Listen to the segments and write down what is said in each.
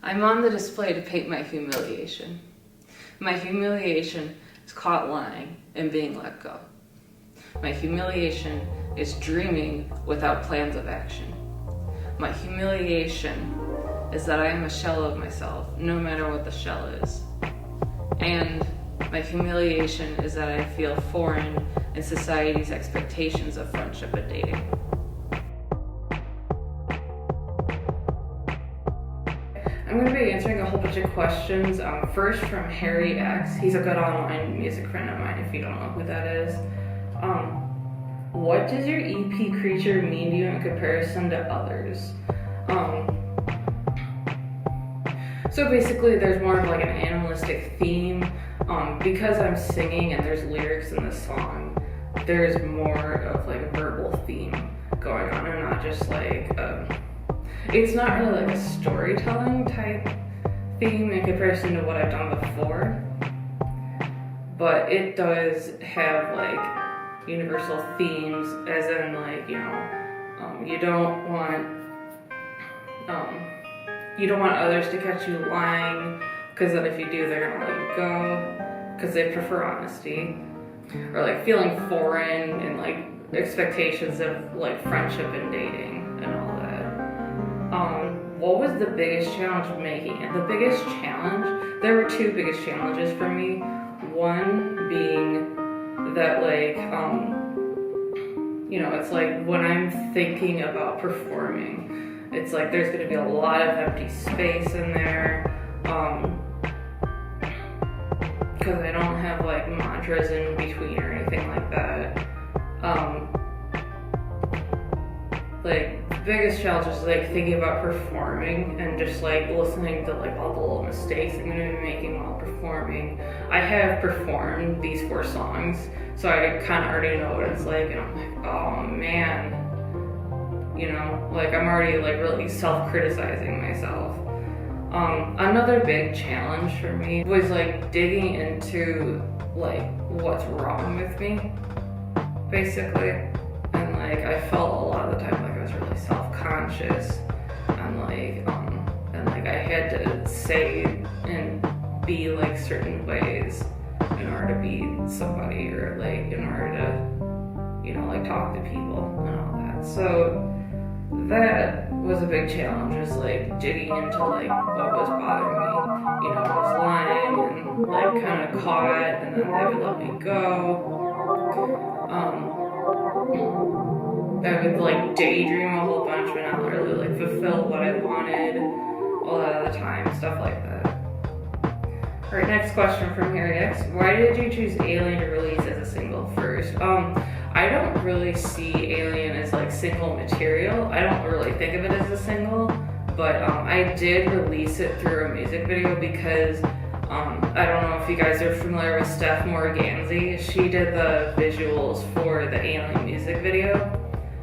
I'm on the display to paint my humiliation. My humiliation is caught lying and being let go. My humiliation is dreaming without plans of action. My humiliation is that I am a shell of myself, no matter what the shell is. And my humiliation is that I feel foreign in society's expectations of friendship and dating. I'm going to be answering a whole bunch of questions. First from Harry X. He's a good online music friend of mine, if you don't know who that is. What does your EP Creature mean to you in comparison to others? So basically there's more of like an animalistic theme. Because I'm singing and there's lyrics in the song, there's more of like a verbal theme going on and not just like it's not really like a storytelling type theme in comparison to what I've done before, but it does have like universal themes, as in like, you don't want others to catch you lying, because then if you do, they're gonna let you go, because they prefer honesty, or like feeling foreign and like expectations of like friendship and dating and all that. What was the biggest challenge of making it? The biggest challenge, there were two biggest challenges for me. One being that like, it's like when I'm thinking about performing, it's like there's gonna be a lot of empty space in there. Because I don't have like mantras in between or anything like that. Like the biggest challenge is like thinking about performing and just like listening to like all the little mistakes I'm gonna be making while performing. I have performed these 4 songs, so I kind of already know what it's like, and I'm like, oh man, like I'm already like really self-criticizing myself. Another big challenge for me was like digging into like what's wrong with me, basically. And like I felt a lot of the time like I was really self-conscious, and like I had to say and be like certain ways in order to be somebody, or like in order to like talk to people and all that. So that was a big challenge, is like digging into like what was bothering me. I was lying and like kind of caught, and then they would let me go. I would like daydream a whole bunch, but not really like fulfill what I wanted a lot of the time, stuff like that. Alright, next question from Harry X. Why did you choose Alien to release as a single first? I don't really see Alien as like single material. I don't really think of it as a single, but I did release it through a music video because I don't know if you guys are familiar with Steff Morganzzi. She did the visuals for the Alien music video,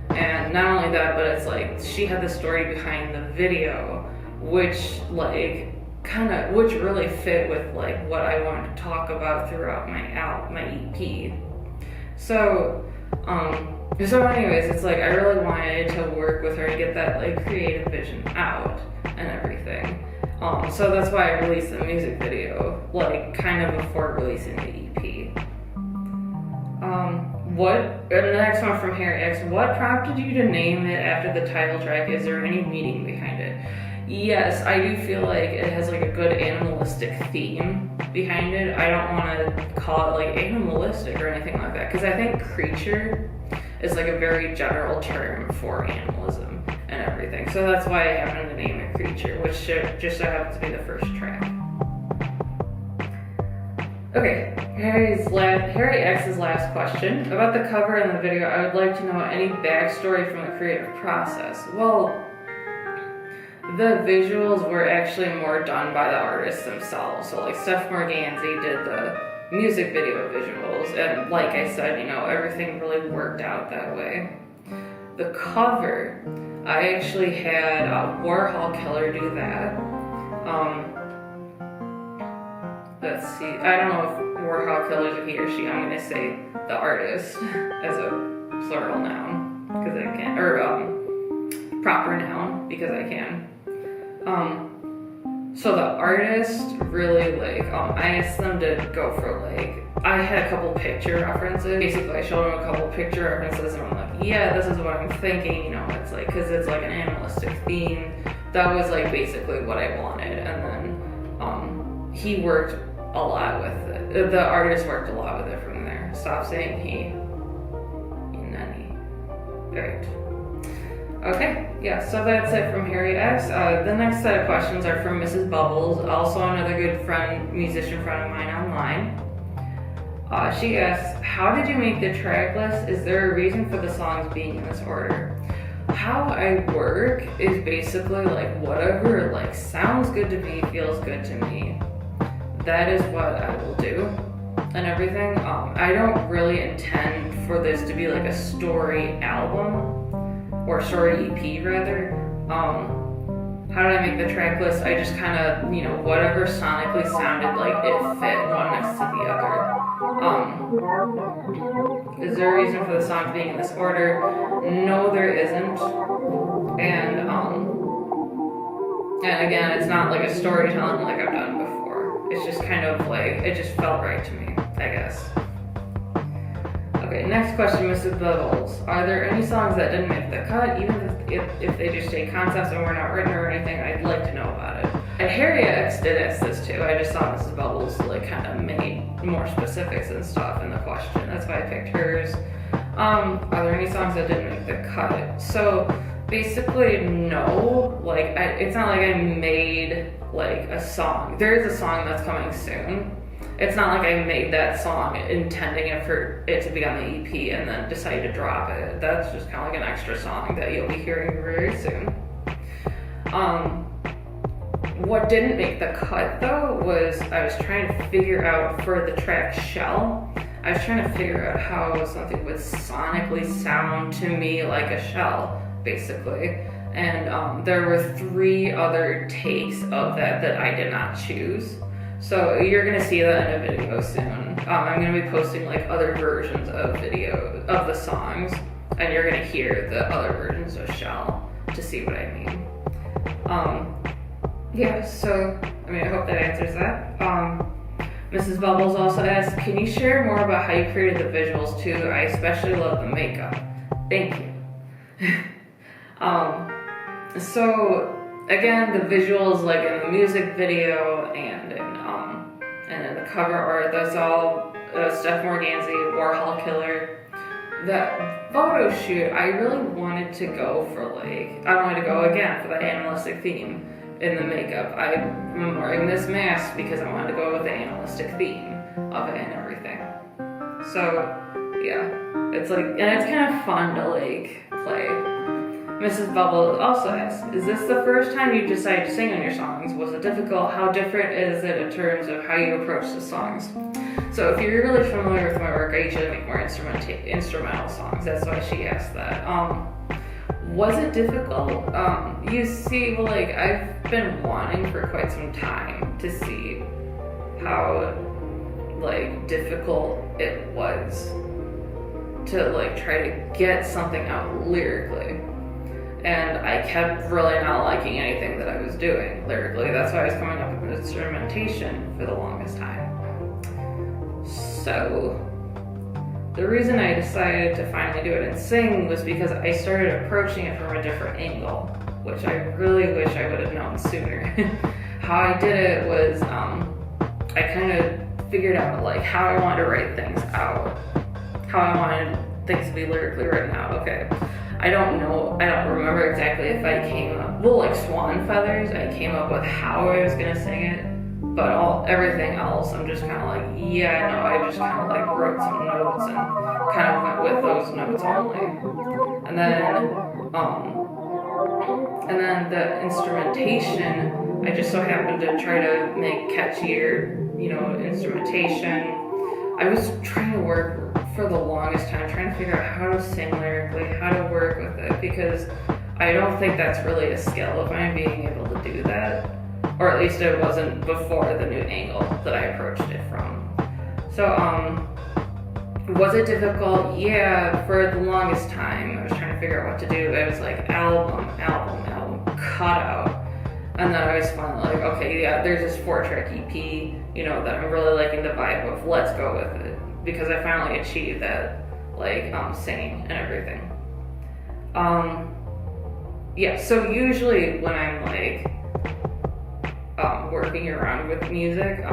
and not only that, but it's like she had the story behind the video, which really fit with like what I wanted to talk about throughout my EP. So anyways, it's like I really wanted to work with her to get that like creative vision out and everything. So that's why I released the music video like kind of before releasing the EP. And the next one from Harry X. What prompted you to name it after the title track? Is there any meaning behind it? Yes, I do feel like it has like a good animalistic theme behind it. I don't want to call it like animalistic or anything like that, because I think creature is like a very general term for animalism and everything. So that's why I happened to name it Creature, which just so happens to be the first track. Okay, Harry X's last question. About the cover and the video, I would like to know any backstory from the creative process. Well, the visuals were actually more done by the artists themselves. So like Steff Morganzzi did the music video visuals, and like I said, everything really worked out that way. The cover, I actually had Warhol Killer do that. Let's see, I don't know if Warhol Killer is a he or she. I'm gonna say the artist as a plural noun, because I can, or proper noun, because I can. So the artist really like, I asked them to go for like, I had a couple picture references. Basically, I showed them a couple picture references and I'm like, yeah, this is what I'm thinking, you know, it's like, cause it's like an animalistic theme. That was like basically what I wanted. And then he worked a lot with it. The artist worked a lot with it from there. Stop saying he. Nani. Right. Okay, yeah, so that's it from Harry X. The next set of questions are from Mrs. Bubbles, also another good friend, musician friend of mine online. She asks, how did you make the track list? Is there a reason for the songs being in this order? How I work is basically like whatever like sounds good to me, feels good to me. That is what I will do and everything. I don't really intend for this to be like a story album or story EP rather. How did I make the track list? I just kind of, you know, whatever sonically sounded like it fit one next to the other. Is there a reason for the songs being in this order? No, there isn't. And again, it's not like a storytelling like I've done before. It's just kind of like, it just felt right to me, I guess. Okay, next question, Mrs. Bubbles. Are there any songs that didn't make the cut, even if they just say concepts and were not written or anything? I'd like to know about it. And Harry X did ask this too. I just thought Mrs. Bubbles like kind of made more specifics and stuff in the question. That's why I picked hers. Are there any songs that didn't make the cut? So basically, no. Like, it's not like I made like a song. There is a song that's coming soon. It's not like I made that song intending it for it to be on the EP and then decided to drop it. That's just kind of like an extra song that you'll be hearing very soon. What didn't make the cut though was I was trying to figure out for the track Shell, I was trying to figure out how something would sonically sound to me like a shell, basically. And there were 3 other takes of that I did not choose. So you're gonna see that in a video soon. I'm gonna be posting like other versions of video of the songs, and you're gonna hear the other versions of Shell to see what I mean. Yeah, so I mean, I hope that answers that. Mrs. Bubbles also asks, can you share more about how you created the visuals too? I especially love the makeup. Thank you. So again, the visuals like in the music video and in the cover art, that's all Steff Morganzzi, Warhol Killer. That photo shoot, I really wanted to go for like, I wanted to go again for the animalistic theme in the makeup. I'm wearing this mask because I wanted to go with the animalistic theme of it and everything. So yeah, it's like, and it's kind of fun to like play. Mrs. Bubble also asks, is this the first time you decided to sing on your songs? Was it difficult? How different is it in terms of how you approach the songs? So if you're really familiar with my work, I usually make more instrumental songs. That's why she asked that. Was it difficult? You see, like, I've been wanting for quite some time to see how, like, difficult it was to, like, try to get something out lyrically. And I kept really not liking anything that I was doing lyrically. That's why I was coming up with instrumentation for the longest time. So the reason I decided to finally do it and sing was because I started approaching it from a different angle, which I really wish I would have known sooner. How I did it was I kind of figured out like how I wanted to write things out, how I wanted things to be lyrically written out. Okay, I don't remember exactly if I came up, well, like Swan Feathers, I came up with how I was gonna sing it, but everything else, I'm just kind of like, yeah, no, I just kind of like wrote some notes and kind of went with those notes only. And then the instrumentation, I just so happened to try to make catchier, you know, instrumentation. I was trying to work for the longest time, trying to figure out how to sing lyrically, how to work with it, because I don't think that's really a skill if I'm being able to do that. Or at least it wasn't before the new angle that I approached it from. So, was it difficult? Yeah, for the longest time, I was trying to figure out what to do. It was like album, cut out. And then I was finally like, okay, yeah, there's this 4-track EP, you know, that I'm really liking the vibe of, let's go with it. Because I finally achieved that, like, singing and everything. Yeah, so usually when I'm like, working around with music,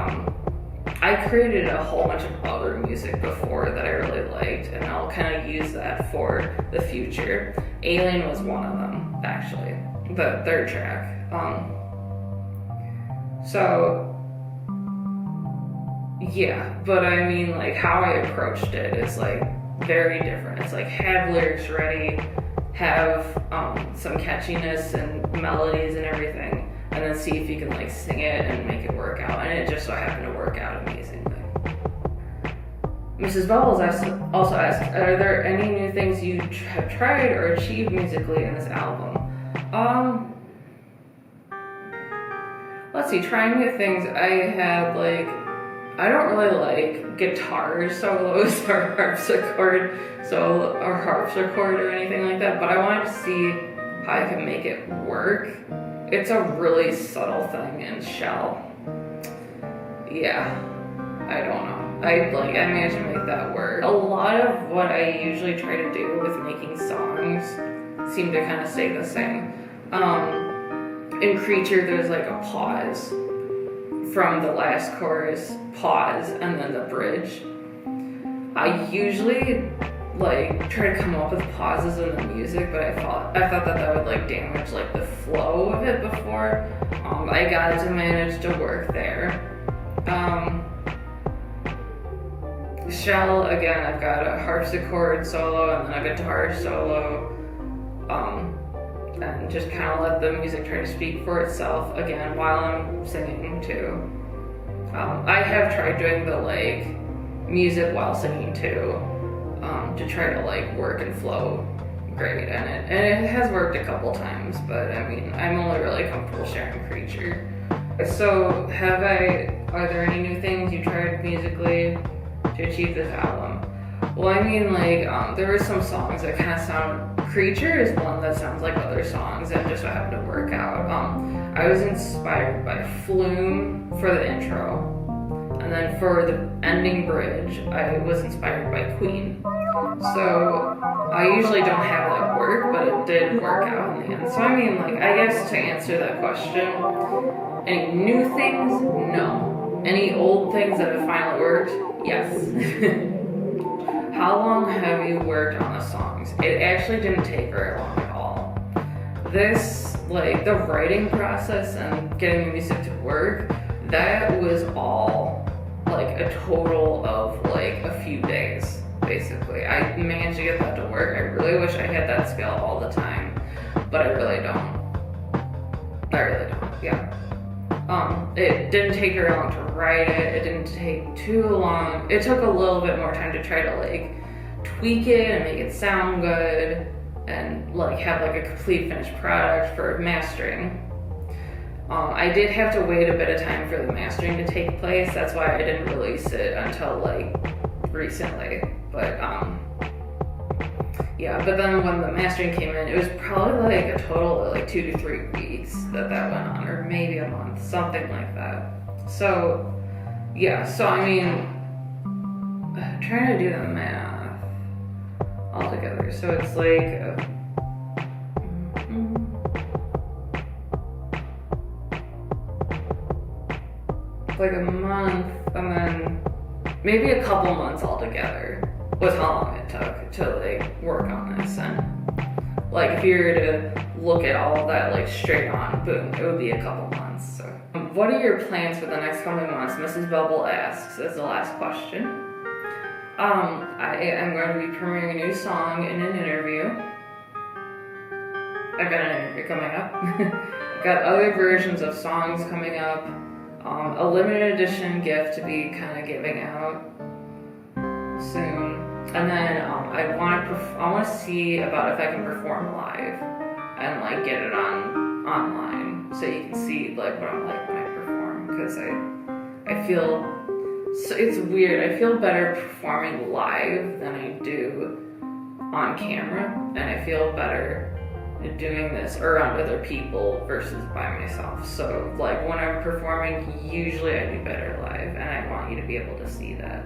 I created a whole bunch of other music before that I really liked, and I'll kind of use that for the future. Alien was one of them, actually, the 3rd track. So, yeah, but I mean, like, how I approached it is, like, very different. It's like, have lyrics ready, have some catchiness and melodies and everything, and then see if you can, like, sing it and make it work out. And it just so happened to work out amazingly. Mrs. Bubbles also asked, are there any new things you have tried or achieved musically in this album? Let's see, trying new things. I had, like, I don't really like guitar solos or harpsichord or anything like that, but I wanted to see how I could make it work. It's a really subtle thing in shell. Yeah, I don't know. I managed to make that work. A lot of what I usually try to do with making songs seem to kind of stay the same. In Creature, there's like a pause from the last chorus, pause, and then the bridge. I usually like try to come up with pauses in the music, but I thought that would like damage like the flow of it before. I got to manage to work there. Shell, again, I've got a harpsichord solo and then a guitar solo. And just kind of let the music try to speak for itself again while I'm singing too. I have tried doing the like music while singing too, to try to like work and flow great, and it has worked a couple times, but I mean, I'm only really comfortable sharing Creature. So are there any new things you tried musically to achieve this album? Well, I mean, like, there were some songs that kind of sound, Creature is one that sounds like other songs that just happened to work out. I was inspired by Flume for the intro, and then for the ending bridge, I was inspired by Queen. So, I usually don't have that work, but it did work out in the end. So, I mean, like, I guess to answer that question, any new things? No. Any old things that have finally worked? Yes. How long have you worked on the songs? It actually didn't take very long at all. This, like, the writing process and getting the music to work, that was all, like, a total of, like, a few days, basically. I managed to get that to work. I really wish I had that skill all the time, but I really don't. Yeah. It didn't take very long to write it. It didn't take too long. It took a little bit more time to try to like tweak it and make it sound good and like have like a complete finished product for mastering. I did have to wait a bit of time for the mastering to take place. That's why I didn't release it until like recently. But yeah, but then when the mastering came in, it was probably like a total of like 2 to 3 weeks that went on, or maybe a month, something like that. So, yeah, so I mean, trying to do the math all together. So it's like, like a month, and then maybe a couple months altogether was how long it took to like work on this. And like if you were to look at all of that like straight on, boom, it would be a couple months. So what are your plans for the next coming months? Mrs. Bubble asks as the last question. I am going to be premiering a new song in an interview. I've got an interview coming up. I've got other versions of songs coming up. A limited edition gift to be kind of giving out soon. And then I want to see about if I can perform live and like get it online so you can see like what I'm like when I perform, because I feel so it's weird. I feel better performing live than I do on camera, and I feel better doing this around other people versus by myself. So like when I'm performing, usually I do better live, and I want you to be able to see that.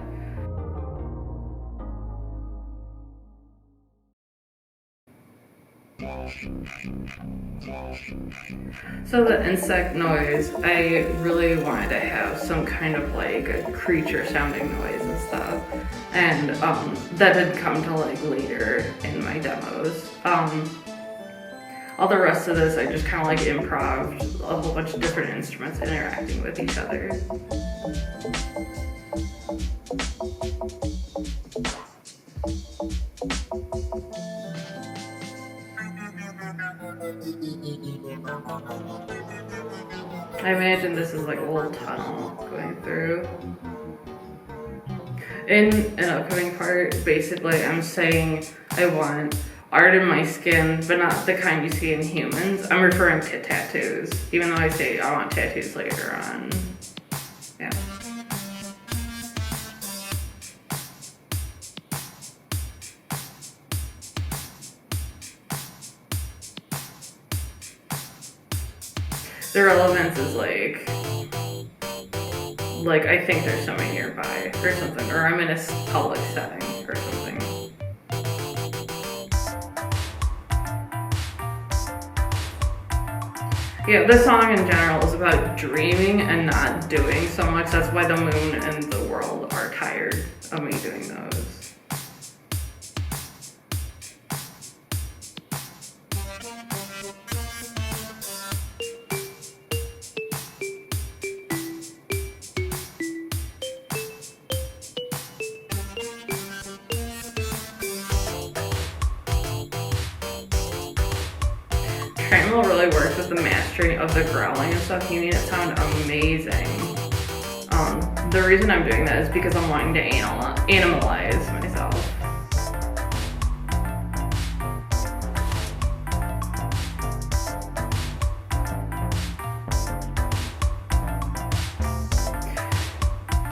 So the insect noise, I really wanted to have some kind of like a creature sounding noise and stuff, and that had come to like later in my demos. All the rest of this, I just kind of like improv'd a whole bunch of different instruments interacting with each other. I imagine this is like a little tunnel going through. In an upcoming part, basically I'm saying I want art in my skin, but not the kind you see in humans. I'm referring to tattoos, even though I say I want tattoos later on. Yeah. The relevance is like I think there's somebody nearby or something, or I'm in a public setting or something. Yeah, this song in general is about dreaming and not doing so much. That's why the moon and the world are tired of me doing those. Trammel really works with the mastering of the growling and stuff. He made it sound amazing. The reason I'm doing that is because I'm wanting to animalize myself.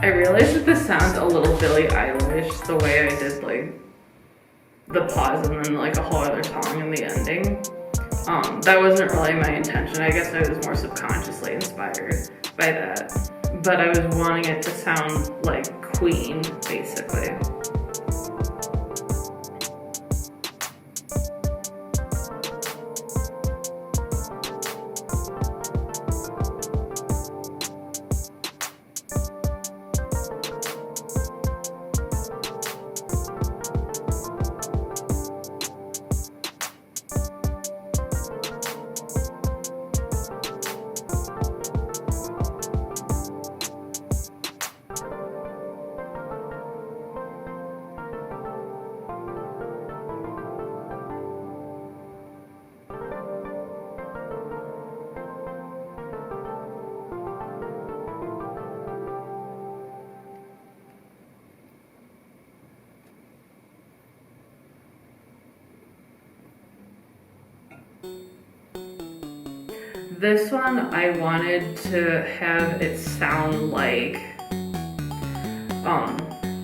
I realized that this sounds a little Billie Eilish, the way I did like the pause and then like a whole other song in the ending. That wasn't really my intention. I guess I was more subconsciously inspired by that. But I was wanting it to sound like Queen, basically. This one, I wanted to have it sound like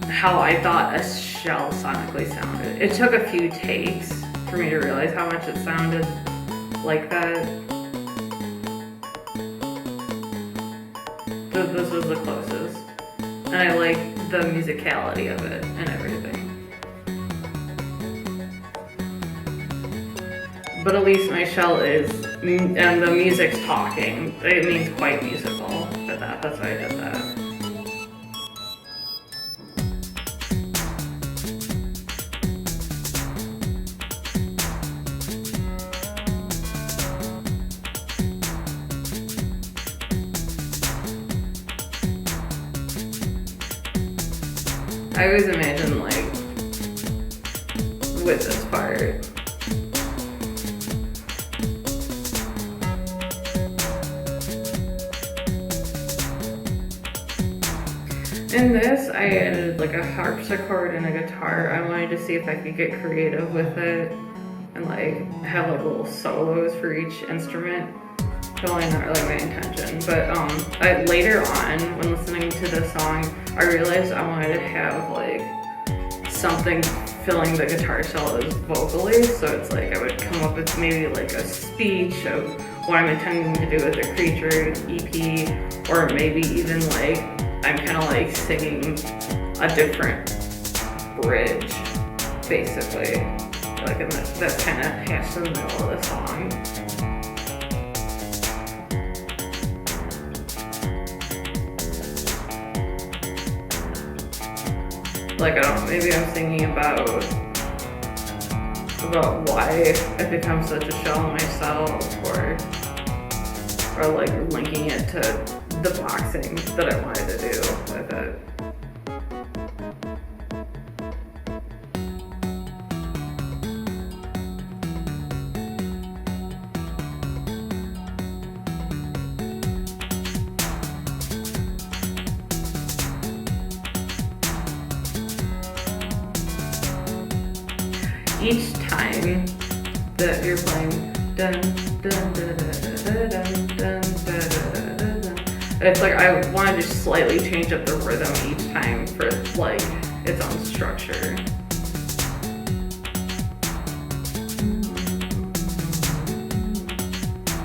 how I thought a shell sonically sounded. It took a few takes for me to realize how much it sounded like that. This was the closest. And I like the musicality of it and everything. But at least my shell is, and the music's talking. It means quite musical for that. That's why I did that. I always imagine like with this part. In this, I added like a harpsichord and a guitar. I wanted to see if I could get creative with it and like have like little solos for each instrument. Totally not really my intention. But later on, when listening to this song, I realized I wanted to have like something filling the guitar solos vocally, so it's like I would come up with maybe like a speech of what I'm intending to do with the Creature EP, or maybe even like I'm kind of like singing a different bridge, basically. Like, and that's kind of half in the middle of the song. Like, I don't know, maybe I'm singing about why I've become such a shell of myself, or like linking it to the boxing that I wanted to do with it. Each time that you're playing dun dun dun dun dun dun dun dun, it's like I want to just slightly change up the rhythm each time for like its own structure.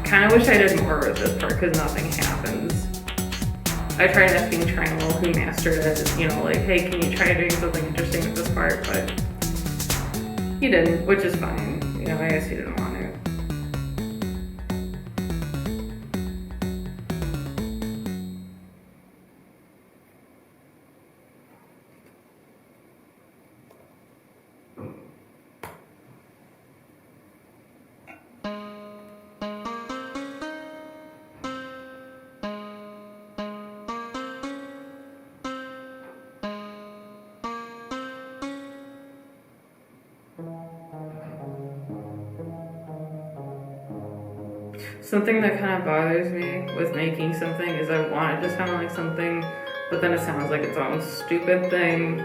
Kind of wish I did more with this part because nothing happens. I tried asking Triangle, who mastered it, you know, like, hey, can you try doing something interesting with this part, but he didn't, which is fine. You know, I guess he didn't want to. Something that kind of bothers me with making something is I want it to sound like something, but then it sounds like its own stupid thing.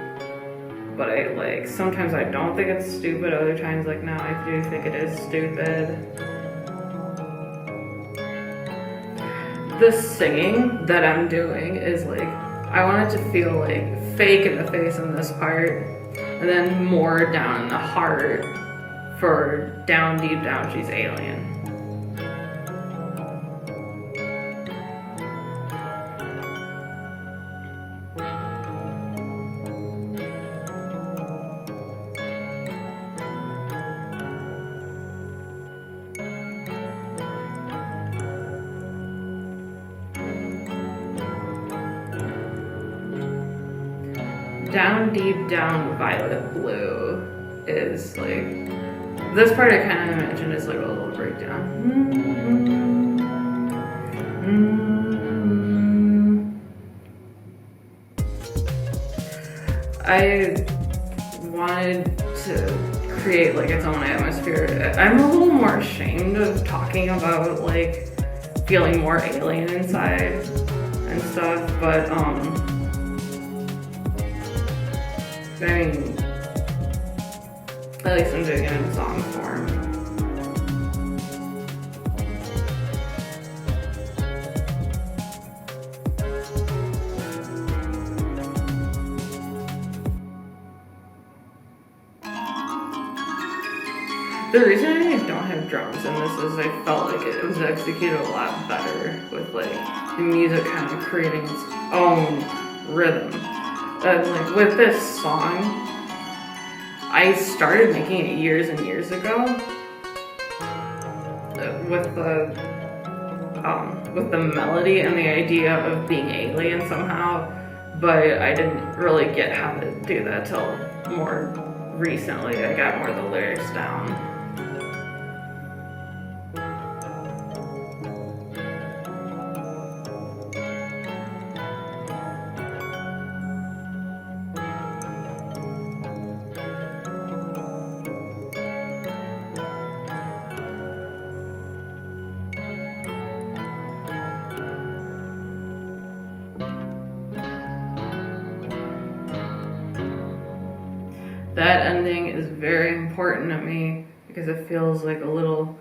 But I like, sometimes I don't think it's stupid, other times like, no, I do think it is stupid. The singing that I'm doing is like, I want it to feel like fake in the face in this part, and then more down in the heart for down deep down she's alien. Down deep down violet blue is like, this part I kind of imagine is like a little breakdown. I wanted to create like its own atmosphere. I'm a little more ashamed of talking about like feeling more alien inside and stuff, but I mean, at least I'm doing it in song form. The reason I don't have drums in this is I felt like it was executed a lot better with like the music kind of creating its own rhythm. Like with this song, I started making it years and years ago with the melody and the idea of being alien somehow, but I didn't really get how to do that till more recently. I got more of the lyrics down. That ending is very important to me because it feels like a little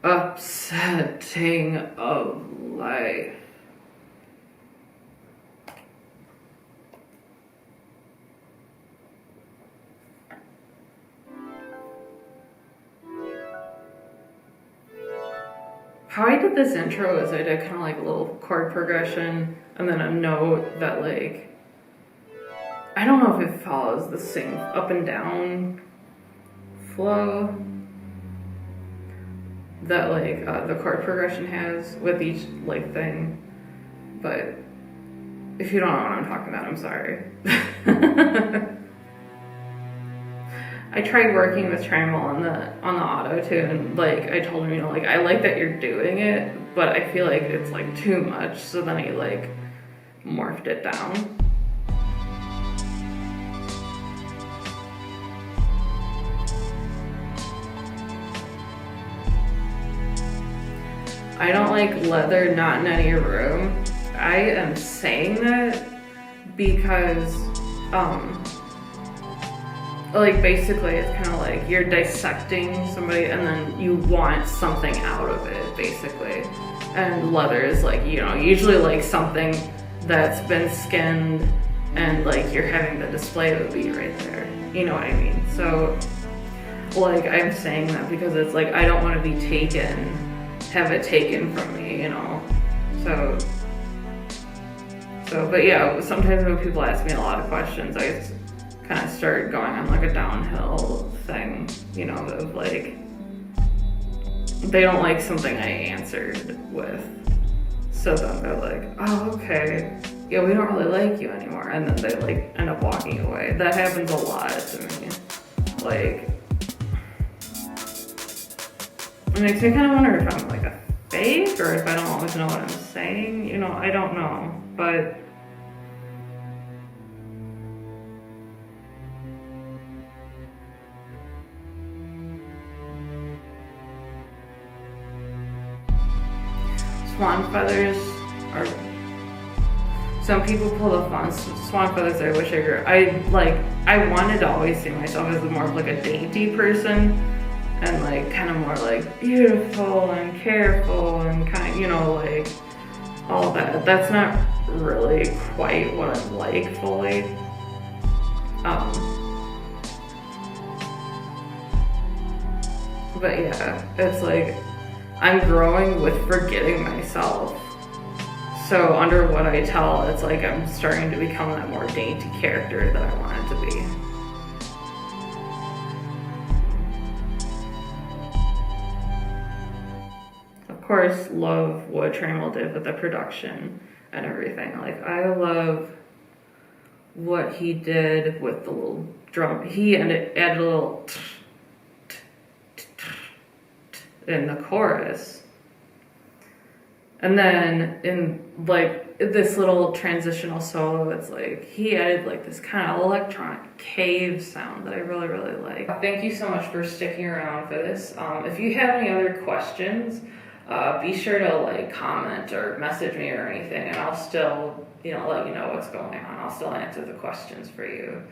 upsetting of life. how I did this intro is I did kind of like a little chord progression and then a note that like, I don't know if it follows the same up and down flow that like the chord progression has with each like thing, but if you don't know what I'm talking about, I'm sorry. I tried working with Trammell on the auto tune. Like I told him, you know, like I like that you're doing it, but I feel like it's like too much. So then I like morphed it down. I don't like leather not in any room. I am saying that because like basically it's kind of like you're dissecting somebody and then you want something out of it basically, and leather is like, you know, usually like something that's been skinned and like you're having the display of the beat right there, you know what I mean? So like I'm saying that because it's like I don't want to be have it taken from me, you know. So but yeah, sometimes when people ask me a lot of questions, I just kind of start going on like a downhill thing, you know, of like, they don't like something I answered with. So then they're like, oh, okay, yeah, we don't really like you anymore. And then they like end up walking away. That happens a lot to me. Like, it makes me kind of wonder if I'm like a fake or if I don't always know what I'm saying. You know, I don't know, but swan feathers are, some people pull the swan feathers. I wish I grew. I wanted to always see myself as more of like a dainty person, and like kind of more like beautiful and careful and kind of, you know, like all that. That's not really quite what I'm like fully. But yeah, it's like I'm growing with forgetting myself. So under what I tell, it's like I'm starting to become that more dainty character that I wanted to be. Of course, love what Trammell did with the production and everything. Like, I love what he did with the little drum. He added a little in the chorus. And then in like this little transitional solo, it's like he added like this kind of electronic cave sound that I really, really like. Thank you so much for sticking around for this. If you have any other questions, be sure to like comment or message me or anything, and I'll still, you know, let you know what's going on. I'll still answer the questions for you.